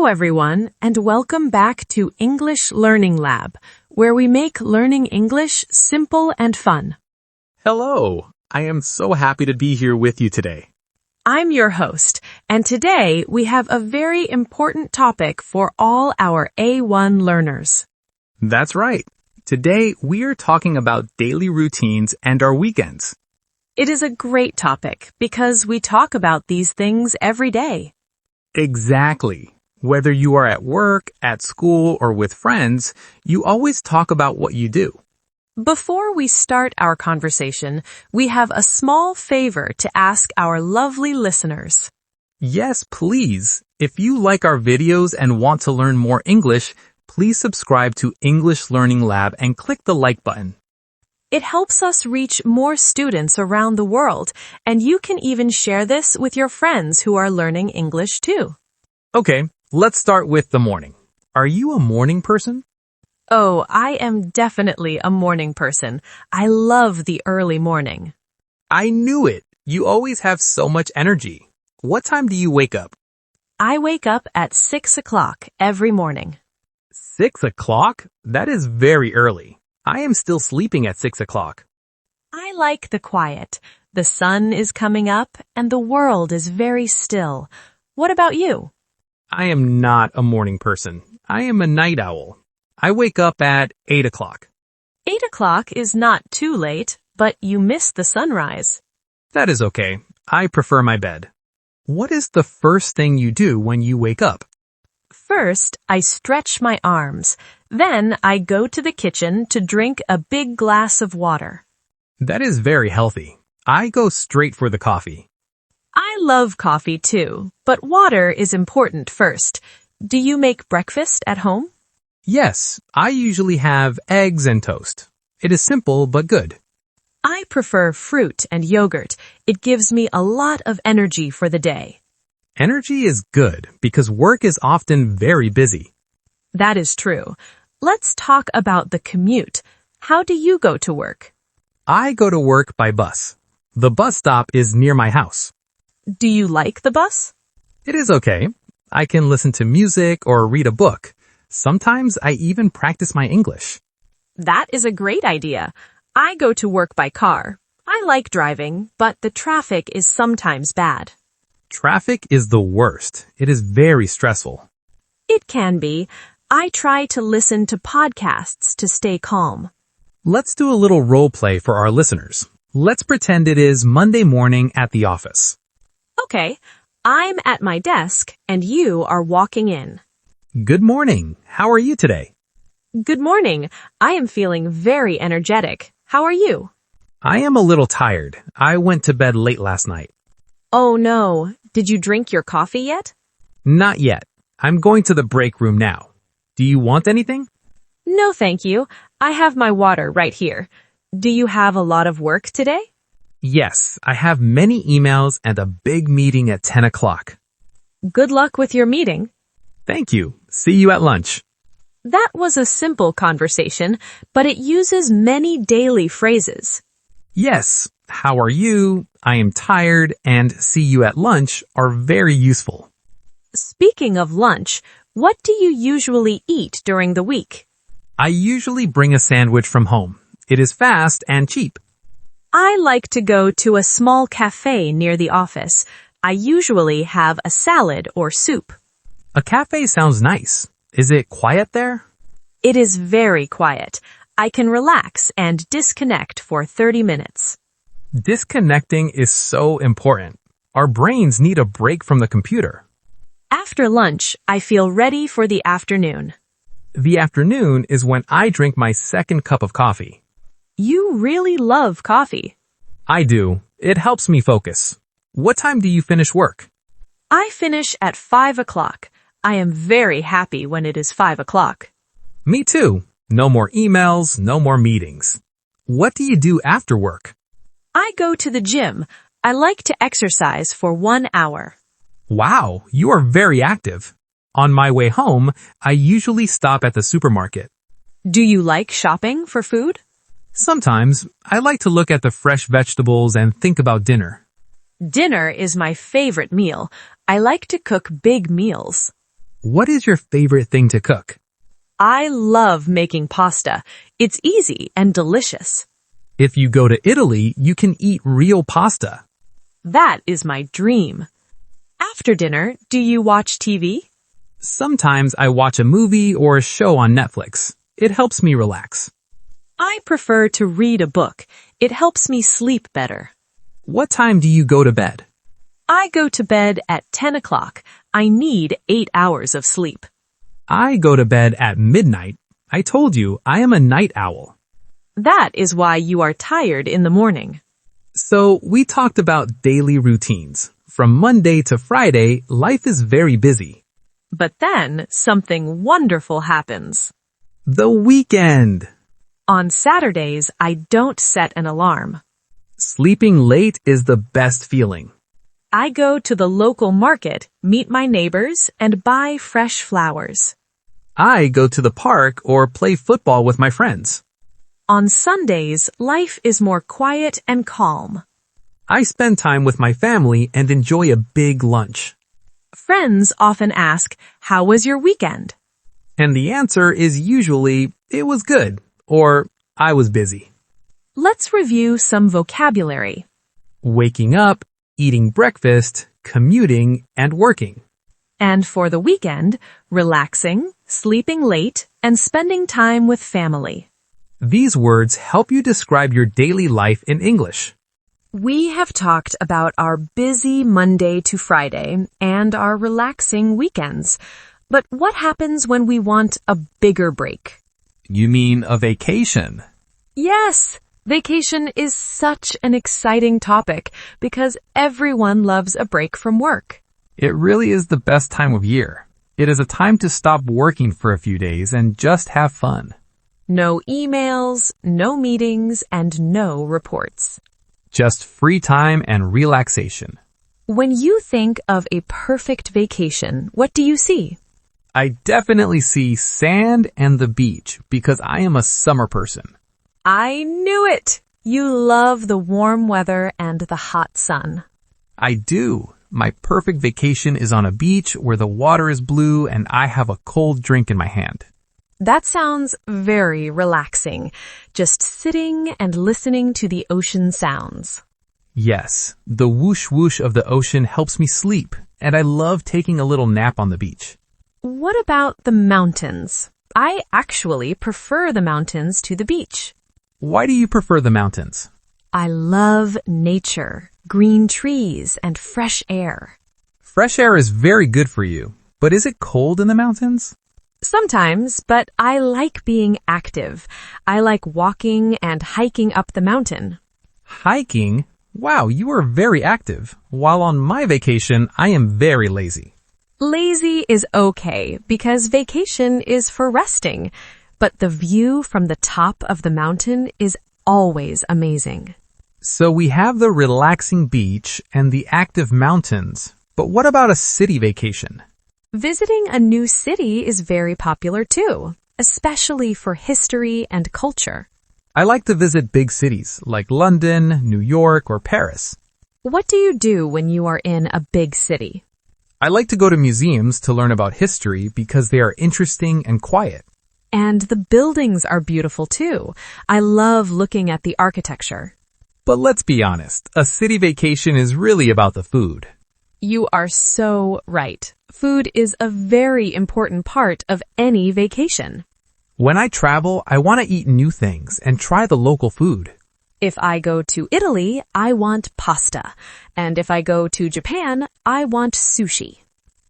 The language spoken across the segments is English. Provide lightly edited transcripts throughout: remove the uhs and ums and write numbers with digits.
Hello, everyone, and welcome back to English Learning Lab, where we make learning English simple and fun. Hello! I am so happy to be here with you today. I'm your host, and today we have a very important topic for all our A1 learners. That's right. Today we are talking about daily routines and our weekends. It is a great topic because we talk about these things every day. Exactly. Whether you are at work, at school, or with friends, you always talk about what you do. Before we start our conversation, we have a small favor to ask our lovely listeners. Yes, please. If you like our videos and want to learn more English, please subscribe to English Learning Lab and click the like button. It helps us reach more students around the world, and you can even share this with your friends who are learning English too. Okay, let's start with the morning. Are you a morning person? Oh, I am definitely a morning person. I love the early morning. I knew it. You always have so much energy. What time do you wake up? I wake up at 6 o'clock every morning. 6 o'clock? That is very early. I am still sleeping at 6 o'clock. I like the quiet. The sun is coming up and the world is very still. What about you? I am not a morning person. I am a night owl. I wake up at 8 o'clock. 8 o'clock is not too late, but you miss the sunrise. That is okay. I prefer my bed. What is the first thing you do when you wake up? First, I stretch my arms. Then I go to the kitchen to drink a big glass of water. That is very healthy. I go straight for the coffee. I love coffee too, but water is important first. Do you make breakfast at home? Yes, I usually have eggs and toast. It is simple but good. I prefer fruit and yogurt. It gives me a lot of energy for the day. Energy is good because work is often very busy. That is true. Let's talk about the commute. How do you go to work? I go to work by bus. The bus stop is near my house. Do you like the bus? It is okay. I can listen to music or read a book. Sometimes I even practice my English. That is a great idea. I go to work by car. I like driving, but the traffic is sometimes bad. Traffic is the worst. It is very stressful. It can be. I try to listen to podcasts to stay calm. Let's do a little role play for our listeners. Let's pretend it is Monday morning at the office. Okay, I'm at my desk and you are walking in. Good morning. How are you today? Good morning. I am feeling very energetic. How are you? I am a little tired. I went to bed late last night. Oh no, did you drink your coffee yet? Not yet. I'm going to the break room now. Do you want anything? No, thank you. I have my water right here. Do you have a lot of work today? Yes, I have many emails and a big meeting at 10 o'clock. Good luck with your meeting. Thank you. See you at lunch. That was a simple conversation, but it uses many daily phrases. Yes, how are you? I am tired and see you at lunch are very useful. Speaking of lunch, what do you usually eat during the week? I usually bring a sandwich from home. It is fast and cheap. I like to go to a small cafe near the office. I usually have a salad or soup. A cafe sounds nice. Is it quiet there? It is very quiet. I can relax and disconnect for 30 minutes. Disconnecting is so important. Our brains need a break from the computer. After lunch, I feel ready for the afternoon. The afternoon is when I drink my second cup of coffee. You really love coffee. I do. It helps me focus. What time do you finish work? I finish at 5 o'clock. I am very happy when it is 5 o'clock. Me too. No more emails, no more meetings. What do you do after work? I go to the gym. I like to exercise for 1 hour. Wow, you are very active. On my way home, I usually stop at the supermarket. Do you like shopping for food? Sometimes, I like to look at the fresh vegetables and think about dinner. Dinner is my favorite meal. I like to cook big meals. What is your favorite thing to cook? I love making pasta. It's easy and delicious. If you go to Italy, you can eat real pasta. That is my dream. After dinner, do you watch TV? Sometimes I watch a movie or a show on Netflix. It helps me relax. I prefer to read a book. It helps me sleep better. What time do you go to bed? I go to bed at 10 o'clock. I need 8 hours of sleep. I go to bed at midnight. I told you, I am a night owl. That is why you are tired in the morning. So we talked about daily routines. From Monday to Friday, life is very busy. But then something wonderful happens. The weekend. On Saturdays, I don't set an alarm. Sleeping late is the best feeling. I go to the local market, meet my neighbors, and buy fresh flowers. I go to the park or play football with my friends. On Sundays, life is more quiet and calm. I spend time with my family and enjoy a big lunch. Friends often ask, "How was your weekend?" And the answer is usually, it was good, or I was busy. Let's review some vocabulary. Waking up, eating breakfast, commuting, and working. And for the weekend, relaxing, sleeping late, and spending time with family. These words help you describe your daily life in English. We have talked about our busy Monday to Friday and our relaxing weekends. But what happens when we want a bigger break? You mean a vacation? Yes! Vacation is such an exciting topic because everyone loves a break from work. It really is the best time of year. It is a time to stop working for a few days and just have fun. No emails, no meetings, and no reports. Just free time and relaxation. When you think of a perfect vacation, what do you see? I definitely see sand and the beach because I am a summer person. I knew it! You love the warm weather and the hot sun. I do. My perfect vacation is on a beach where the water is blue and I have a cold drink in my hand. That sounds very relaxing, just sitting and listening to the ocean sounds. Yes, the whoosh whoosh of the ocean helps me sleep, and I love taking a little nap on the beach. What about the mountains? I actually prefer the mountains to the beach. Why do you prefer the mountains? I love nature, green trees, and fresh air. Fresh air is very good for you, but is it cold in the mountains? Sometimes, but I like being active. I like walking and hiking up the mountain. Hiking? Wow, you are very active. While on my vacation, I am very lazy. Lazy is okay because vacation is for resting, but the view from the top of the mountain is always amazing. So we have the relaxing beach and the active mountains, but what about a city vacation? Visiting a new city is very popular too, especially for history and culture. I like to visit big cities like London, New York, or Paris. What do you do when you are in a big city? I like to go to museums to learn about history because they are interesting and quiet. And the buildings are beautiful too. I love looking at the architecture. But let's be honest, a city vacation is really about the food. You are so right. Food is a very important part of any vacation. When I travel, I want to eat new things and try the local food. If I go to Italy, I want pasta. And if I go to Japan, I want sushi.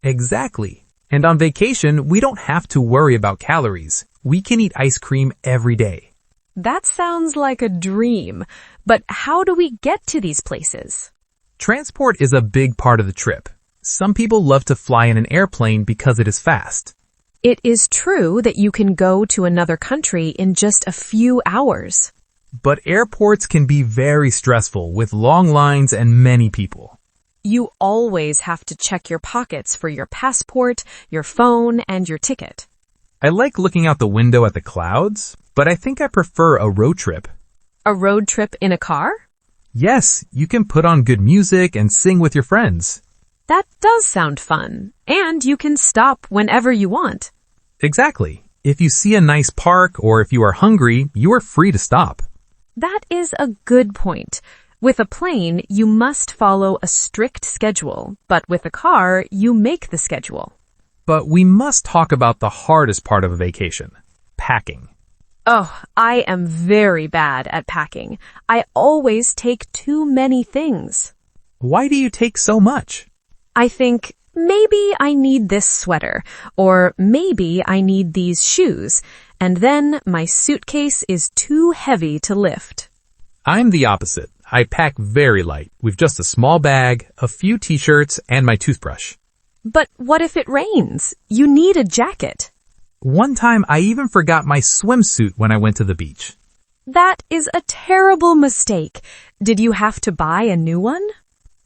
Exactly. And on vacation, we don't have to worry about calories. We can eat ice cream every day. That sounds like a dream. But how do we get to these places? Transport is a big part of the trip. Some people love to fly in an airplane because it is fast. It is true that you can go to another country in just a few hours. But airports can be very stressful with long lines and many people. You always have to check your pockets for your passport, your phone, and your ticket. I like looking out the window at the clouds, but I think I prefer a road trip. A road trip in a car? Yes, you can put on good music and sing with your friends. That does sound fun. And you can stop whenever you want. Exactly. If you see a nice park or if you are hungry, you are free to stop. That is a good point. With a plane, you must follow a strict schedule, but with a car, you make the schedule. But we must talk about the hardest part of a vacation, packing. Oh, I am very bad at packing. I always take too many things. Why do you take so much? I think, maybe I need this sweater, or maybe I need these shoes, and then my suitcase is too heavy to lift. I'm the opposite. I pack very light with just a small bag, a few t-shirts, and my toothbrush. But what if it rains? You need a jacket. One time I even forgot my swimsuit when I went to the beach. That is a terrible mistake. Did you have to buy a new one?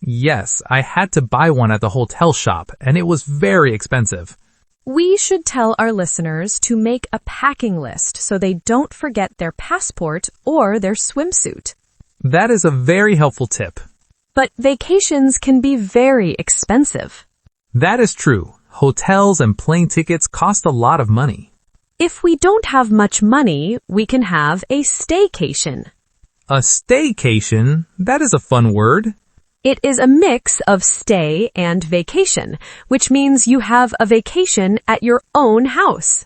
Yes, I had to buy one at the hotel shop, and it was very expensive. We should tell our listeners to make a packing list so they don't forget their passport or their swimsuit. That is a very helpful tip. But vacations can be very expensive. That is true. Hotels and plane tickets cost a lot of money. If we don't have much money, we can have a staycation. A staycation? That is a fun word. It is a mix of stay and vacation, which means you have a vacation at your own house.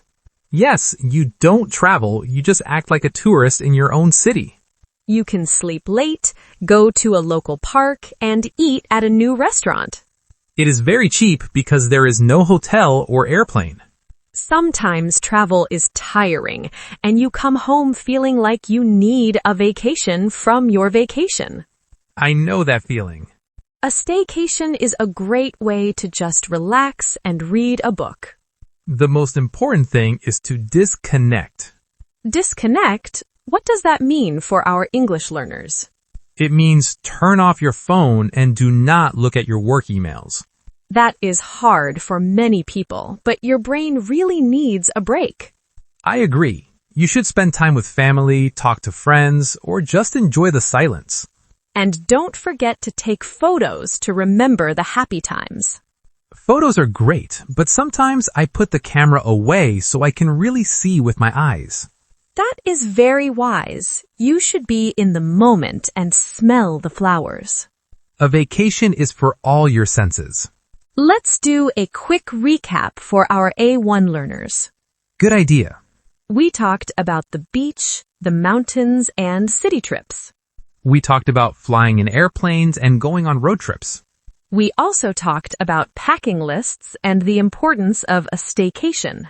Yes, you don't travel, you just act like a tourist in your own city. You can sleep late, go to a local park, and eat at a new restaurant. It is very cheap because there is no hotel or airplane. Sometimes travel is tiring, and you come home feeling like you need a vacation from your vacation. I know that feeling. A staycation is a great way to just relax and read a book. The most important thing is to disconnect. Disconnect? What does that mean for our English learners? It means turn off your phone and do not look at your work emails. That is hard for many people, but your brain really needs a break. I agree. You should spend time with family, talk to friends, or just enjoy the silence. And don't forget to take photos to remember the happy times. Photos are great, but sometimes I put the camera away so I can really see with my eyes. That is very wise. You should be in the moment and smell the flowers. A vacation is for all your senses. Let's do a quick recap for our A1 learners. Good idea. We talked about the beach, the mountains, and city trips. We talked about flying in airplanes and going on road trips. We also talked about packing lists and the importance of a staycation.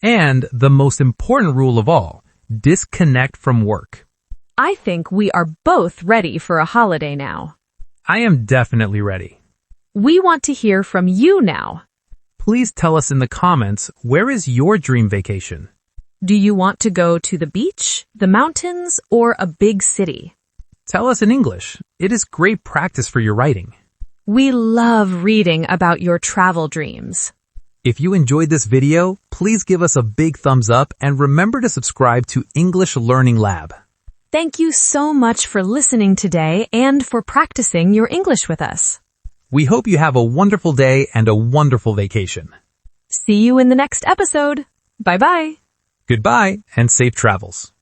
And the most important rule of all, disconnect from work. I think we are both ready for a holiday now. I am definitely ready. We want to hear from you now. Please tell us in the comments, where is your dream vacation? Do you want to go to the beach, the mountains, or a big city? Tell us in English. It is great practice for your writing. We love reading about your travel dreams. If you enjoyed this video, please give us a big thumbs up and remember to subscribe to English Learning Lab. Thank you so much for listening today and for practicing your English with us. We hope you have a wonderful day and a wonderful vacation. See you in the next episode. Bye-bye. Goodbye and safe travels.